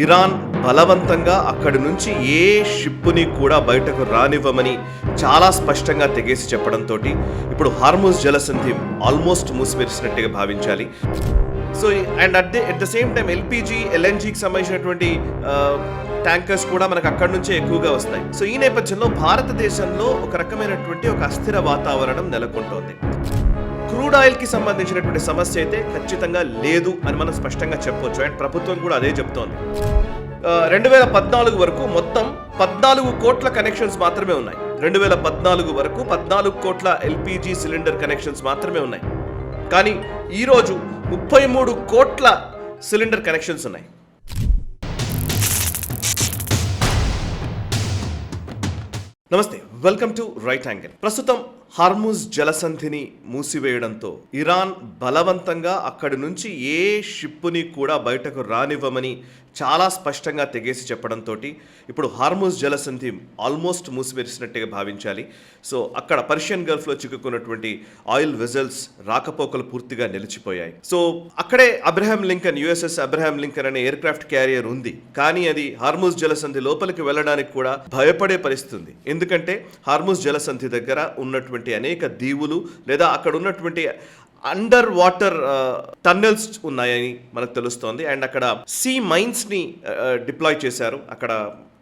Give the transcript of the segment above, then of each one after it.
Iran బలవంతంగా అక్కడి నుంచి ఏ షిప్ని కూడా బయటకు రానివ్వమని చాలా స్పష్టంగా తెగేసి చెప్పడంతో ఇప్పుడు హార్ముజ్ జలసంధి ఆల్మోస్ట్ మూసివేసినట్టుగా భావించాలి. So and at the same time LPG ఎల్ఎన్జికి సంబంధించినటువంటి ట్యాంకర్స్ కూడా మనకు అక్కడి నుంచే ఎక్కువగా వస్తాయి. సో ఈ నేపథ్యంలో భారతదేశంలో ఒక రకమైనటువంటి ఒక అస్థిర వాతావరణం నెలకొంటోంది. క్రూడ్ ఆయిల్కి సంబంధించినటువంటి సమస్య అయితే ఖచ్చితంగా లేదు అని మనం స్పష్టంగా చెప్పొచ్చు. అండ్ ప్రభుత్వం కూడా అదే చెప్తోంది. 2014 వరకు మొత్తం 14 కోట్ల కనెక్షన్స్ మాత్రమే ఉన్నాయి. 2014 వరకు 14 కోట్ల ఎల్పిజి సిలిండర్ కనెక్షన్స్ మాత్రమే ఉన్నాయి. కానీ ఈరోజు 33 కోట్ల సిలిండర్ కనెక్షన్స్ ఉన్నాయి. నమస్తే, వెల్కమ్ టు రైట్ యాంగిల్. ప్రస్తుతం హార్ముజ్ జలసంధిని మూసివేయడంతో ఇరాన్ బలవంతంగా అక్కడి నుంచి ఏ షిప్ని కూడా బయటకు రానివ్వమని చాలా స్పష్టంగా తెగేసి చెప్పడంతో ఇప్పుడు హార్ముజ్ జలసంధి ఆల్మోస్ట్ మూసివేసినట్టుగా భావించాలి. సో అక్కడ పర్షియన్ గల్ఫ్లో చిక్కుకున్నటువంటి ఆయిల్ వెజల్స్ రాకపోకలు పూర్తిగా నిలిచిపోయాయి. సో అక్కడే Abraham Lincoln, USS Abraham Lincoln అనే ఎయిర్ క్రాఫ్ట్ క్యారియర్ ఉంది. కానీ అది హార్ముజ్ జలసంధి లోపలికి వెళ్ళడానికి కూడా భయపడే పరిస్థితి ఉంది. ఎందుకంటే హార్ముజ్ జలసంధి దగ్గర ఉన్నటువంటి అనేక దీవులు లేదా అక్కడ ఉన్నటువంటి అండర్ వాటర్ టన్నెల్స్ ఉన్నాయని మనకు తెలుస్తోంది. అండ్ అక్కడ సీ మైన్స్ ని డిప్లాయ్ చేశారు అక్కడ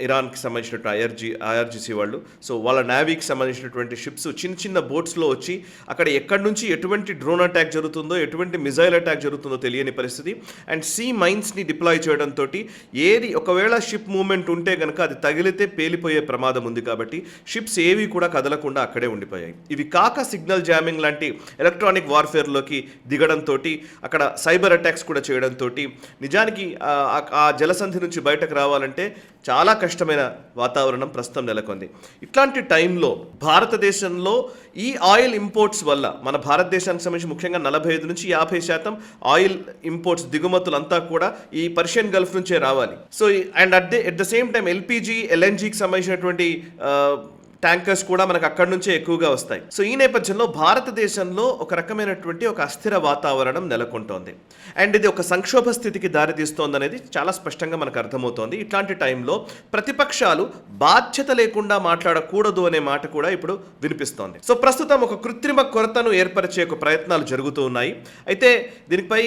ఇరాన్కి సంబంధించినటువంటి ఐఆర్జీసీ వాళ్ళు. సో వాళ్ళ నేవీకి సంబంధించినటువంటి షిప్స్ చిన్న చిన్న బోట్స్లో వచ్చి అక్కడ ఎక్కడి నుంచి ఎటువంటి డ్రోన్ అటాక్ జరుగుతుందో, ఎటువంటి మిజైల్ అటాక్ జరుగుతుందో తెలియని పరిస్థితి. అండ్ సీ మైన్స్ని డిప్లాయ్ చేయడంతో ఏది ఒకవేళ షిప్ మూవ్మెంట్ ఉంటే కనుక అది తగిలితే పేలిపోయే ప్రమాదం ఉంది. కాబట్టి షిప్స్ ఏవి కూడా కదలకుండా అక్కడే ఉండిపోయాయి. ఇవి కాక సిగ్నల్ జామింగ్ లాంటి ఎలక్ట్రానిక్ వార్ఫేర్లోకి దిగడంతో అక్కడ సైబర్ అటాక్స్ కూడా చేయడంతో నిజానికి ఆ జలసంధి నుంచి బయటకు రావాలంటే చాలా కష్టమైన వాతావరణం ప్రస్తుతం నెలకొంది. ఇట్లాంటి టైంలో భారతదేశంలో ఈ ఆయిల్ ఇంపోర్ట్స్ వల్ల మన భారతదేశానికి సంబంధించి ముఖ్యంగా 45 నుంచి 50% ఆయిల్ ఇంపోర్ట్స్ దిగుమతులంతా కూడా ఈ పర్షియన్ గల్ఫ్ నుంచే రావాలి. So and at the same time LPG ఎల్ఎన్జికి సంబంధించినటువంటి ట్యాంకర్స్ కూడా మనకు అక్కడి నుంచే ఎక్కువగా వస్తాయి. సో ఈ నేపథ్యంలో భారతదేశంలో ఒక రకమైనటువంటి ఒక అస్థిర వాతావరణం నెలకొంటోంది. అండ్ ఇది ఒక సంక్షోభ స్థితికి దారితీస్తోంది అనేది చాలా స్పష్టంగా మనకు అర్థమవుతోంది. ఇట్లాంటి టైంలో ప్రతిపక్షాలు బాధ్యత లేకుండా మాట్లాడకూడదు అనే మాట కూడా ఇప్పుడు వినిపిస్తోంది. సో ప్రస్తుతం ఒక కృత్రిమ కొరతను ఏర్పరిచే ఒక ప్రయత్నాలు జరుగుతూ ఉన్నాయి. అయితే దీనిపై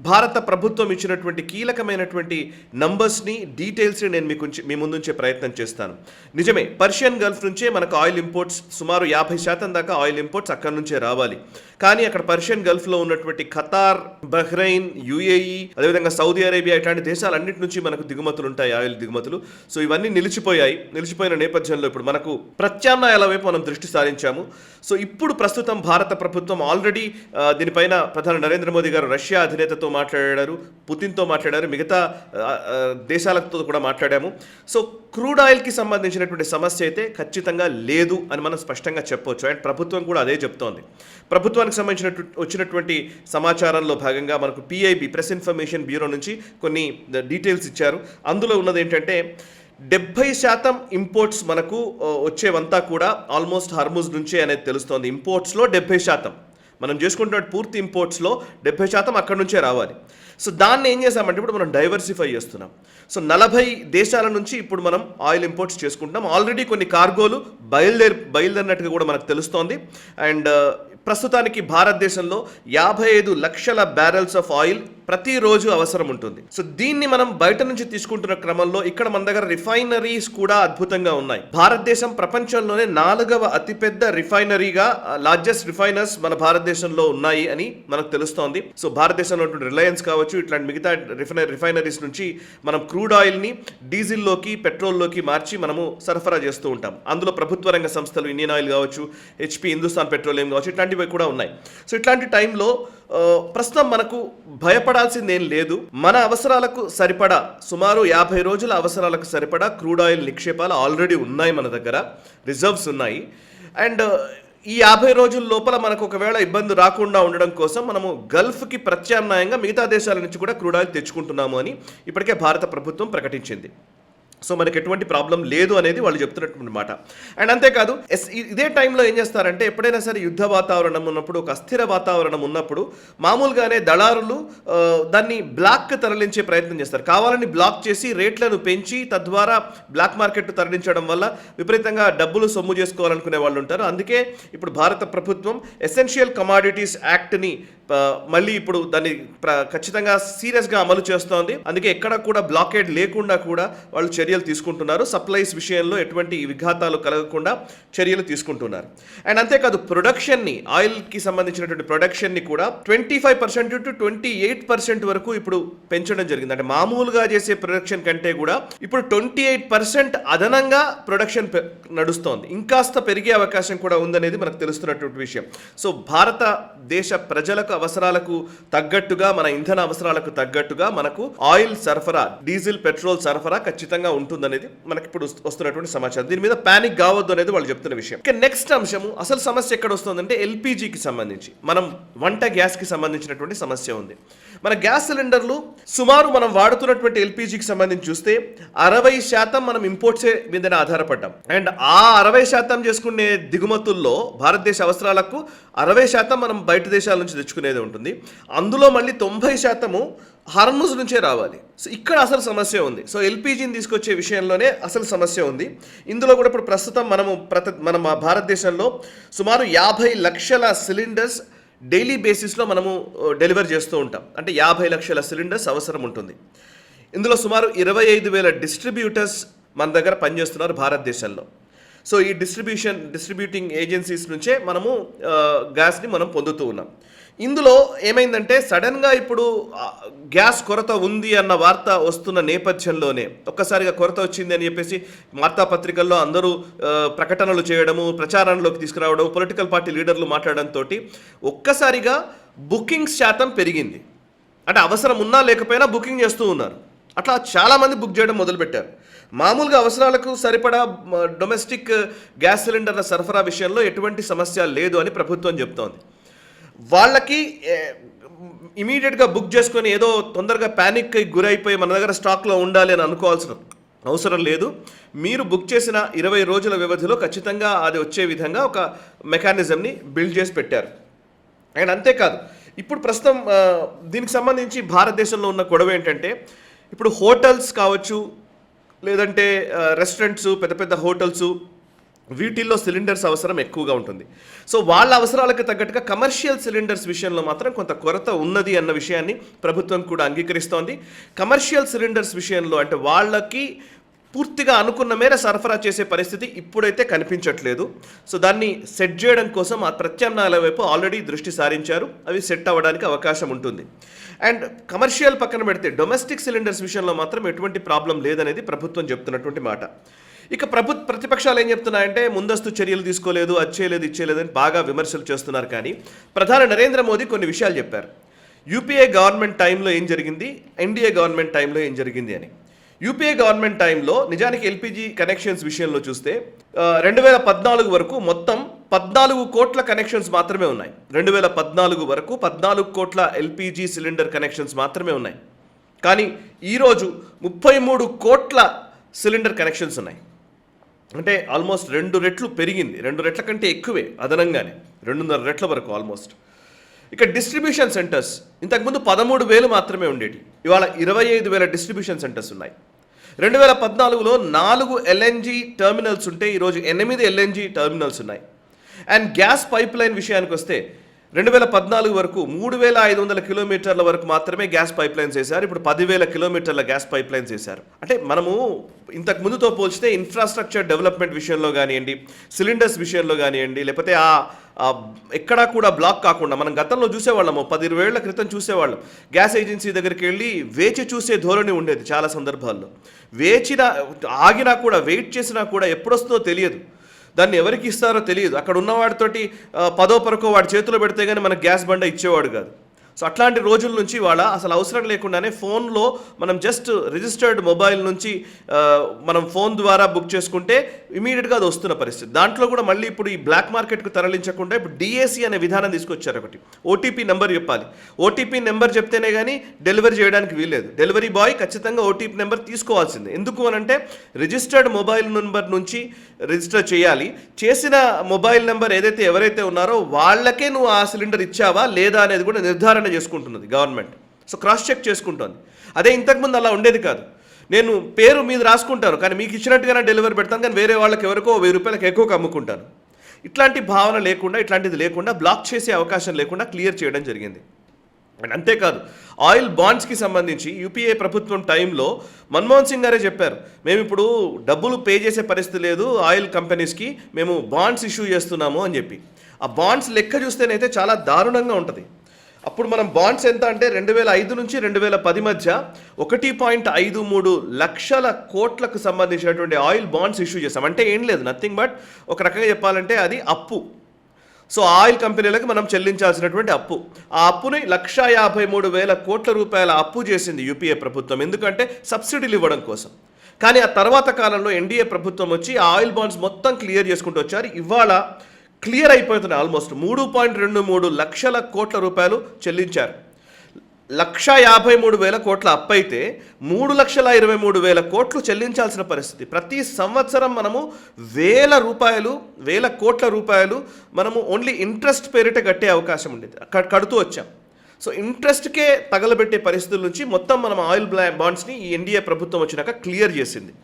భారత ప్రభుత్వం ఇచ్చినటువంటి కీలకమైనటువంటి నంబర్స్ని, డీటెయిల్స్ని నేను మీ ముందుంచే ప్రయత్నం చేస్తాను. నిజమే, పర్షియన్ గల్ఫ్ నుంచే మనకు ఆయిల్ ఇంపోర్ట్స్ సుమారు 50% దాకా ఆయిల్ ఇంపోర్ట్స్ అక్కడి నుంచే రావాలి. కానీ అక్కడ పర్షియన్ గల్ఫ్లో ఉన్నటువంటి ఖతార్, బహ్రెయిన్, యుఏఈ, అదేవిధంగా సౌదీ అరేబియా ఇట్లాంటి దేశాలన్నింటి నుంచి మనకు దిగుమతులు ఉంటాయి, ఆయిల్ దిగుమతులు. సో ఇవన్నీ నిలిచిపోయిన నేపథ్యంలో ఇప్పుడు మనకు ప్రత్యామ్నాయాల వైపు మనం దృష్టి సారించాము. సో ఇప్పుడు ప్రస్తుతం భారత ప్రభుత్వం ఆల్రెడీ దీనిపైన ప్రధాని నరేంద్ర మోదీ గారు రష్యా అధినేతతో మాట్లాడారు, పుతిన్తో మాట్లాడారు, మిగతా దేశాలతో కూడా మాట్లాడాము. సో క్రూడ్ ఆయిల్కి సంబంధించినటువంటి సమస్య అయితే ఖచ్చితంగా లేదు అని మనం స్పష్టంగా చెప్పొచ్చు. అండ్ ప్రభుత్వం కూడా అదే చెప్తోంది. ప్రభుత్వానికి వచ్చినటువంటి సమాచారంలో భాగంగా మనకు పిఐబి, ప్రెస్ ఇన్ఫర్మేషన్ బ్యూరో నుంచి కొన్ని డీటెయిల్స్ ఇచ్చారు. అందులో ఉన్నది ఏంటంటే 70% ఇంపోర్ట్స్ మనకు వచ్చేవంతా కూడా ఆల్మోస్ట్ హార్ముజ్ నుంచే అనేది తెలుస్తోంది. ఇంపోర్ట్స్లో 70%, మనం చేసుకుంటున్న పూర్తి ఇంపోర్ట్స్లో 70% అక్కడి నుంచే రావాలి. సో దాన్ని ఏం చేసామంటే ఇప్పుడు మనం డైవర్సిఫై చేస్తున్నాం. సో 40 దేశాల నుంచి ఇప్పుడు మనం ఆయిల్ ఇంపోర్ట్స్ చేసుకుంటున్నాం. ఆల్రెడీ కొన్ని కార్గోలు బయలుదేరినట్టుగా కూడా మనకు తెలుస్తోంది. అండ్ ప్రస్తుతానికి భారతదేశంలో 55 లక్షల బ్యారెల్స్ ఆఫ్ ఆయిల్ ప్రతిరోజు అవసరం ఉంటుంది. సో దీన్ని మనం బయట నుంచి తీసుకుంటున్న క్రమంలో ఇక్కడ మన దగ్గర రిఫైనరీస్ కూడా అద్భుతంగా ఉన్నాయి. భారతదేశం ప్రపంచంలోనే 4వ అతిపెద్ద రిఫైనరీగా, లార్జెస్ట్ రిఫైనర్స్ మన భారతదేశంలో ఉన్నాయి అని మనకు తెలుస్తోంది. సో భారతదేశంలో రిలయన్స్ కావచ్చు, ఇట్లాంటి మిగతా రిఫైనరీస్ నుంచి మనం క్రూడ్ ఆయిల్ని డీజిల్లోకి, పెట్రోల్లోకి మార్చి మనము సరఫరా చేస్తూ ఉంటాం. అందులో ప్రభుత్వ రంగ సంస్థలు ఇండియన్ ఆయిల్ కావచ్చు, హెచ్పి, హిందుస్థాన్ పెట్రోలియం కావచ్చు, ఇట్లాంటివి కూడా ఉన్నాయి. సో ఇట్లాంటి టైంలో ప్రస్తుతం మనకు భయపడాల్సిందేం లేదు. మన అవసరాలకు సరిపడా సుమారు 50 రోజుల అవసరాలకు సరిపడా క్రూడ్ ఆయిల్ నిక్షేపాలు ఆల్రెడీ ఉన్నాయి, మన దగ్గర రిజర్వ్స్ ఉన్నాయి. అండ్ ఈ 50 రోజుల లోపల మనకు ఒకవేళ ఇబ్బంది రాకుండా ఉండడం కోసం మనము గల్ఫ్కి ప్రత్యామ్నాయంగా మిగతా దేశాల నుంచి కూడా క్రూడ్ ఆయిల్ తెచ్చుకుంటున్నాము అని ఇప్పటికే భారత ప్రభుత్వం ప్రకటించింది. సో మనకి ఎటువంటి ప్రాబ్లం లేదు అనేది వాళ్ళు చెప్తున్నటువంటి మాట. అండ్ అంతేకాదు ఇదే టైంలో ఏం చేస్తారంటే ఎప్పుడైనా సరే యుద్ధ వాతావరణం ఉన్నప్పుడు, ఒక అస్థిర వాతావరణం ఉన్నప్పుడు మామూలుగానే దళారులు దాన్ని బ్లాక్ తరలించే ప్రయత్నం చేస్తారు. కావాలని బ్లాక్ చేసి రేట్లను పెంచి తద్వారా బ్లాక్ మార్కెట్ తరలించడం వల్ల విపరీతంగా డబ్బులు సొమ్ము చేసుకోవాలనుకునే వాళ్ళు ఉంటారు. అందుకే ఇప్పుడు భారత ప్రభుత్వం ఎసెన్షియల్ కమాడిటీస్ యాక్ట్ని మళ్ళీ ఇప్పుడు దాన్ని ఖచ్చితంగా సీరియస్గా అమలు చేస్తోంది. అందుకే ఎక్కడ కూడా బ్లాకేడ్ లేకుండా కూడా వాళ్ళు చర్యలు తీసుకుంటున్నారు. సప్లైస్ విషయంలో ఎటువంటి విఘాతాలు కలగకుండా చర్యలు తీసుకుంటున్నారు. అండ్ అంతేకాదు ప్రొడక్షన్ని, ఆయిల్కి సంబంధించినటువంటి ప్రొడక్షన్ని కూడా 25% to 28% వరకు ఇప్పుడు పెంచడం జరిగింది. అంటే మామూలుగా చేసే ప్రొడక్షన్ కంటే కూడా ఇప్పుడు 28% అదనంగా ప్రొడక్షన్ నడుస్తోంది. ఇంకాస్త పెరిగే అవకాశం కూడా ఉందనేది మనకు తెలుస్తున్నటువంటి విషయం. సో భారతదేశ ప్రజలకు అవసరాలకు తగ్గట్టుగా, మన ఇంధన అవసరాలకు తగ్గట్టుగా మనకు ఆయిల్ సరఫరా, డీజిల్, పెట్రోల్ సరఫరా ఖచ్చితంగా ఉంటుందనేది మనకి ఇప్పుడు వస్తున్నటువంటి సమాచారం. దీని మీద పానిక్ కావద్దు అనేది వాళ్ళు చెప్తున్న విషయం. ఇక నెక్స్ట్ అంశము, అసలు సమస్య ఎక్కడ వస్తుందంటే ఎల్పిజికి సంబంధించి, మనం వంట గ్యాస్కి సంబంధించినటువంటి సమస్య ఉంది. మన గ్యాస్ సిలిండర్లు సుమారు మనం వాడుతున్నటువంటి ఎల్పిజికి సంబంధించి చూస్తే 60% మనం ఇంపోర్ట్స్ మీదనే ఆధారపడ్డాం. అండ్ ఆ 60% చేసుకునే దిగుమతుల్లో భారతదేశ అవసరాలకు 60% మనం బయట దేశాల నుంచి తెచ్చుకునేది ఉంటుంది. అందులో మళ్ళీ 90% హార్ముజ్ నుంచే రావాలి. సో ఇక్కడ అసలు సమస్య ఉంది. సో ఎల్పిజిని తీసుకొచ్చే విషయంలోనే అసలు సమస్య ఉంది. ఇందులో కూడా ఇప్పుడు ప్రస్తుతం మన భారతదేశంలో సుమారు 50 లక్షల సిలిండర్స్ డైలీ బేసిస్లో మనము డెలివర్ చేస్తూ ఉంటాం. అంటే 50 లక్షల సిలిండర్స్ అవసరం ఉంటుంది. ఇందులో సుమారు 25,000 డిస్ట్రిబ్యూటర్స్ మన దగ్గర పనిచేస్తున్నారు భారతదేశంలో. సో ఈ డిస్ట్రిబ్యూటింగ్ ఏజెన్సీస్ నుంచే మనము గ్యాస్ని మనం పొందుతూ ఉన్నాం. ఇందులో ఏమైందంటే సడన్గా ఇప్పుడు గ్యాస్ కొరత ఉంది అన్న వార్త వస్తున్న నేపథ్యంలోనే ఒక్కసారిగా కొరత వచ్చింది అని చెప్పేసి వార్తాపత్రికల్లో అందరూ ప్రకటనలు చేయడము, ప్రచారంలోకి తీసుకురావడం, పొలిటికల్ పార్టీ లీడర్లు మాట్లాడడంతో ఒక్కసారిగా బుకింగ్స్ శాతం పెరిగింది. అంటే అవసరం ఉన్నా లేకపోయినా బుకింగ్ చేస్తూ ఉన్నారు. అట్లా చాలామంది బుక్ చేయడం మొదలుపెట్టారు. మామూలుగా అవసరాలకు సరిపడా డొమెస్టిక్ గ్యాస్ సిలిండర్ల సరఫరా విషయంలో ఎటువంటి సమస్య లేదు అని ప్రభుత్వం చెప్తోంది. వాళ్ళకి ఇమీడియట్గా బుక్ చేసుకొని ఏదో తొందరగా ప్యానిక్కి గురైపోయి మన దగ్గర స్టాక్లో ఉండాలి అని అనుకోవాల్సిన అవసరం లేదు. మీరు బుక్ చేసిన 20 రోజుల వ్యవధిలో ఖచ్చితంగా అది వచ్చే విధంగా ఒక మెకానిజంని బిల్డ్ చేసి పెట్టారు. అండ్ అంతేకాదు ఇప్పుడు ప్రస్తుతం దీనికి సంబంధించి భారతదేశంలో ఉన్న గొడవ ఏంటంటే ఇప్పుడు హోటల్స్ కావచ్చు, లేదంటే రెస్టారెంట్స్, పెద్ద పెద్ద హోటల్స్, వీటిల్లో సిలిండర్స్ అవసరం ఎక్కువగా ఉంటుంది. సో వాళ్ళ అవసరాలకు తగ్గట్టుగా కమర్షియల్ సిలిండర్స్ విషయంలో మాత్రం కొంత కొరత ఉన్నది అన్న విషయాన్ని ప్రభుత్వం కూడా అంగీకరిస్తోంది. కమర్షియల్ సిలిండర్స్ విషయంలో అంటే వాళ్ళకి పూర్తిగా అనుకున్న మేర సరఫరా చేసే పరిస్థితి ఇప్పుడైతే కనిపించట్లేదు. సో దాన్ని సెట్ చేయడం కోసం ఆ ప్రత్యామ్నాయాల వైపు ఆల్రెడీ దృష్టి సారించారు. అవి సెట్ అవ్వడానికి అవకాశం ఉంటుంది. అండ్ కమర్షియల్ పక్కన పెడితే డొమెస్టిక్ సిలిండర్స్ విషయంలో మాత్రం ఎటువంటి ప్రాబ్లం లేదనేది ప్రభుత్వం చెప్తున్నటువంటి మాట. ఇక ప్రతిపక్షాలు ఏం చెప్తున్నాయంటే ముందస్తు చర్యలు తీసుకోలేదు, అది చేయలేదు, ఇది చేయలేదు అని బాగా విమర్శలు చేస్తున్నారు. కానీ ప్రధాని నరేంద్ర మోదీ కొన్ని విషయాలు చెప్పారు. యూపీఏ గవర్నమెంట్ టైంలో ఏం జరిగింది, ఎన్డీఏ గవర్నమెంట్ టైంలో ఏం జరిగింది అని. యూపీఏ గవర్నమెంట్ టైంలో నిజానికి ఎల్పిజి కనెక్షన్స్ విషయంలో చూస్తే 2014 వరకు మొత్తం 14 కోట్ల కనెక్షన్స్ మాత్రమే ఉన్నాయి. 2014 వరకు 14 కోట్ల ఎల్పిజి సిలిండర్ కనెక్షన్స్ మాత్రమే ఉన్నాయి. కానీ ఈరోజు 33 కోట్ల సిలిండర్ కనెక్షన్స్ ఉన్నాయి. అంటే ఆల్మోస్ట్ 2 రెట్లు పెరిగింది. 2 రెట్ల కంటే ఎక్కువే అదనంగానే, 2.5 రెట్ల వరకు ఆల్మోస్ట్. ఇక డిస్ట్రిబ్యూషన్ సెంటర్స్ ఇంతకుముందు 13,000 మాత్రమే ఉండేవి. ఇవాళ 25,000 డిస్ట్రిబ్యూషన్ సెంటర్స్ ఉన్నాయి. 2014లో 4 ఎల్ఎన్జీ టెర్మినల్స్ ఉంటే ఈరోజు 8 ఎల్ఎన్జీ టెర్మినల్స్ ఉన్నాయి. అండ్ గ్యాస్ పైప్ లైన్ విషయానికి వస్తే 2014 వరకు 3,500 కిలోమీటర్ల వరకు మాత్రమే గ్యాస్ పైప్ లైన్స్ వేశారు. ఇప్పుడు 10,000 కిలోమీటర్ల గ్యాస్ పైప్ లైన్స్ వేశారు. అంటే మనము ఇంతకు ముందుతో పోల్చితే ఇన్ఫ్రాస్ట్రక్చర్ డెవలప్మెంట్ విషయంలో కానివ్వండి, సిలిండర్స్ విషయంలో కానివ్వండి, లేకపోతే ఎక్కడా కూడా బ్లాక్ కాకుండా మనం గతంలో చూసేవాళ్ళము, 10-20 ఏళ్ల క్రితం చూసేవాళ్ళం. గ్యాస్ ఏజెన్సీ దగ్గరికి వెళ్ళి వేచి చూసే ధోరణి ఉండేది. చాలా సందర్భాల్లో ఆగినా కూడా, వెయిట్ చేసినా కూడా ఎప్పుడొస్తుందో తెలియదు, దాన్ని ఎవరికి ఇస్తారో తెలియదు. అక్కడ ఉన్నవాడితోటి 10 పరకో వాడి చేతిలో పెడితే కానీ మనకు గ్యాస్ బండ ఇచ్చేవాడు కాదు. సో అట్లాంటి రోజుల నుంచి వాళ్ళ అసలు అవసరం లేకుండానే ఫోన్లో మనం జస్ట్ రిజిస్టర్డ్ మొబైల్ నుంచి మనం ఫోన్ ద్వారా బుక్ చేసుకుంటే ఇమీడియట్గా అది వస్తున్న పరిస్థితి. దాంట్లో కూడా మళ్ళీ ఇప్పుడు ఈ బ్లాక్ మార్కెట్కు తరలించకుండా ఇప్పుడు డిఏసి అనే విధానం తీసుకొచ్చారు. ఒకటి ఓటీపీ నెంబర్ చెప్పాలి. ఓటీపీ నెంబర్ చెప్తేనే కానీ డెలివరీ చేయడానికి వీల్లేదు. డెలివరీ బాయ్ ఖచ్చితంగా ఓటీపీ నెంబర్ తీసుకోవాల్సిందే. ఎందుకు అనంటే రిజిస్టర్డ్ మొబైల్ నెంబర్ నుంచి రిజిస్టర్ చేయాలి. చేసిన మొబైల్ నెంబర్ ఏదైతే ఎవరైతే ఉన్నారో వాళ్ళకే నువ్వు ఆ సిలిండర్ ఇచ్చావా లేదా అనేది కూడా నిర్ధారణ చేసుకుంటున్నది గవర్నమెంట్. సో క్రాస్ చెక్ చేసుకుంటుంది. అదే ఇంతకుముందు అలా ఉండేది కాదు. నేను పేరు మీద రాసుకుంటాను కానీ మీకు ఇచ్చినట్టుగానే డెలివరీ పెడతాను, కానీ వేరే వాళ్ళకి ఎవరికో 1000 రూపాయలకు ఎక్కువ అమ్ముకుంటాను. ఇట్లాంటి భావన లేకుండా, ఇట్లాంటిది లేకుండా, బ్లాక్ చేసే అవకాశం లేకుండా క్లియర్ చేయడం జరిగింది. అండ్ అంతేకాదు ఆయిల్ బాండ్స్కి సంబంధించి యూపీఏ ప్రభుత్వం టైంలో మన్మోహన్ సింగ్ గారే చెప్పారు, మేము ఇప్పుడు డబ్బులు పే చేసే పరిస్థితి లేదు ఆయిల్ కంపెనీస్కి, మేము బాండ్స్ ఇష్యూ చేస్తున్నాము అని చెప్పి. ఆ బాండ్స్ లెక్క చూస్తేనైతే చాలా దారుణంగా ఉంటుంది. అప్పుడు మనం బాండ్స్ ఎంత అంటే 2005 నుంచి 2010 మధ్య 1.53 లక్షల కోట్లకు సంబంధించినటువంటి ఆయిల్ బాండ్స్ ఇష్యూ చేస్తాం. అంటే ఏం లేదు, నథింగ్ బట్ ఒక రకంగా చెప్పాలంటే అది అప్పు. సో ఆయిల్ కంపెనీలకు మనం చెల్లించాల్సినటువంటి అప్పు. ఆ అప్పుని 1,53,000 కోట్ల రూపాయల అప్పు చేసింది యూపీఏ ప్రభుత్వం, ఎందుకంటే సబ్సిడీలు ఇవ్వడం కోసం. కానీ ఆ తర్వాత కాలంలో ఎన్డీఏ ప్రభుత్వం వచ్చి ఆ ఆయిల్ బాండ్స్ మొత్తం క్లియర్ చేసుకుంటూ వచ్చారు. ఇవాళ క్లియర్ అయిపోతున్నాయి. ఆల్మోస్ట్ 3.23 లక్షల కోట్ల రూపాయలు చెల్లించారు. 1,53,000 కోట్ల అప్పు అయితే 3,23,000 కోట్లు చెల్లించాల్సిన పరిస్థితి. ప్రతి సంవత్సరం మనము వేల కోట్ల రూపాయలు మనము ఓన్లీ ఇంట్రెస్ట్ పేరిట కట్టే అవకాశం ఉండేది, కడుతూ వచ్చాం. సో ఇంట్రెస్ట్కే తగలబెట్టే పరిస్థితుల నుంచి మొత్తం మనం ఆయిల్ బాండ్స్ని ఈ ఎన్డీఏ ప్రభుత్వం వచ్చినాక క్లియర్ చేసింది.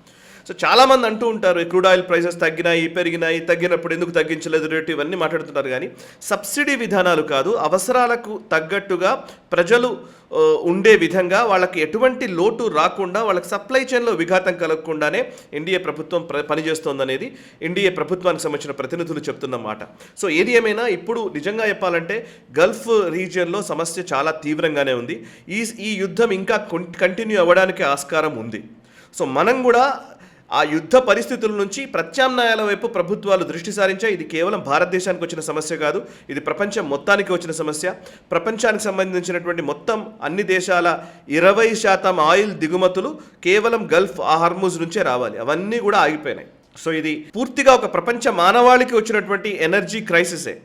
సో చాలామంది అంటూ ఉంటారు క్రూడ్ ఆయిల్ ప్రైసెస్ తగ్గినాయి, పెరిగినాయి, తగ్గినప్పుడు ఎందుకు తగ్గించలేదు రేటు, ఇవన్నీ మాట్లాడుతున్నారు. కానీ సబ్సిడీ విధానాలు కాదు, అవసరాలకు తగ్గట్టుగా ప్రజలు ఉండే విధంగా వాళ్ళకి ఎటువంటి లోటు రాకుండా, వాళ్ళకి సప్లై చైన్లో విఘాతం కలగకుండానే ఎన్డీఏ ప్రభుత్వం పనిచేస్తోందనేది ఎన్డీఏ ప్రభుత్వానికి సంబంధించిన ప్రతినిధులు చెప్తున్న మాట. సో ఏది ఏమైనా ఇప్పుడు నిజంగా చెప్పాలంటే గల్ఫ్ రీజియన్లో సమస్య చాలా తీవ్రంగానే ఉంది. ఈ యుద్ధం ఇంకా కంటిన్యూ అవ్వడానికి ఆస్కారం ఉంది. సో మనం కూడా ఆ యుద్ధ పరిస్థితుల నుంచి ప్రత్యామ్నాయాల వైపు ప్రభుత్వాలు దృష్టి సారించాయి. ఇది కేవలం భారతదేశానికి వచ్చిన సమస్య కాదు, ఇది ప్రపంచం మొత్తానికి వచ్చిన సమస్య. ప్రపంచానికి సంబంధించినటువంటి మొత్తం అన్ని దేశాల 20% ఆయిల్ దిగుమతులు కేవలం గల్ఫ్ హార్మూజ్ నుంచే రావాలి, అవన్నీ కూడా ఆగిపోయినాయి. సో ఇది పూర్తిగా ఒక ప్రపంచ మానవాళికి వచ్చినటువంటి ఎనర్జీ క్రైసిసే.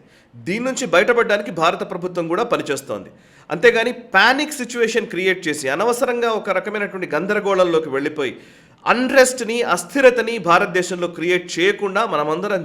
దీని నుంచి బయటపడడానికి భారత ప్రభుత్వం కూడా పనిచేస్తోంది. అంతేగాని ప్యానిక్ సిచ్యువేషన్ క్రియేట్ చేసి అనవసరంగా ఒక రకమైనటువంటి గందరగోళంలోకి వెళ్ళిపోయి అన్రెస్ట్ని, అస్థిరతని భారతదేశంలో క్రియేట్ చేయకుండా మనమందరం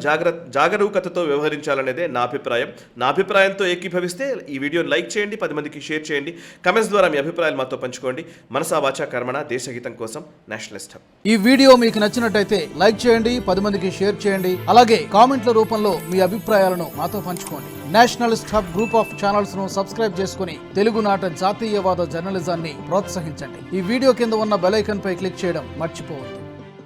జాగరూకతతో వ్యవహరించాలనేదే నా అభిప్రాయం. నా అభిప్రాయంతో ఏకీభవిస్తే ఈ వీడియోని లైక్ చేయండి, 10 మందికి షేర్ చేయండి, కమెంట్స్ ద్వారా మీ అభిప్రాయాలు మాతో పంచుకోండి. మనసా వాచా కర్మణ, దేశహితం కోసం, నేషనలిస్ట్ హబ్. ఈ వీడియో మీకు నచ్చినట్టయితే లైక్ చేయండి, 10 మందికి షేర్ చేయండి, అలాగే కామెంట్ల రూపంలో మీ అభిప్రాయాలను మాతో పంచుకోండి. Nationalist hub group of channels ను సబ్స్క్రైబ్ చేసుకుని తెలుగునాట జాతీయవాద జర్నలిజాన్ని ప్రోత్సహించండి. ఈ వీడియో కింద ఉన్న బెల్ ఐకాన్ పై క్లిక్ చేయడం మర్చిపోవద్దు.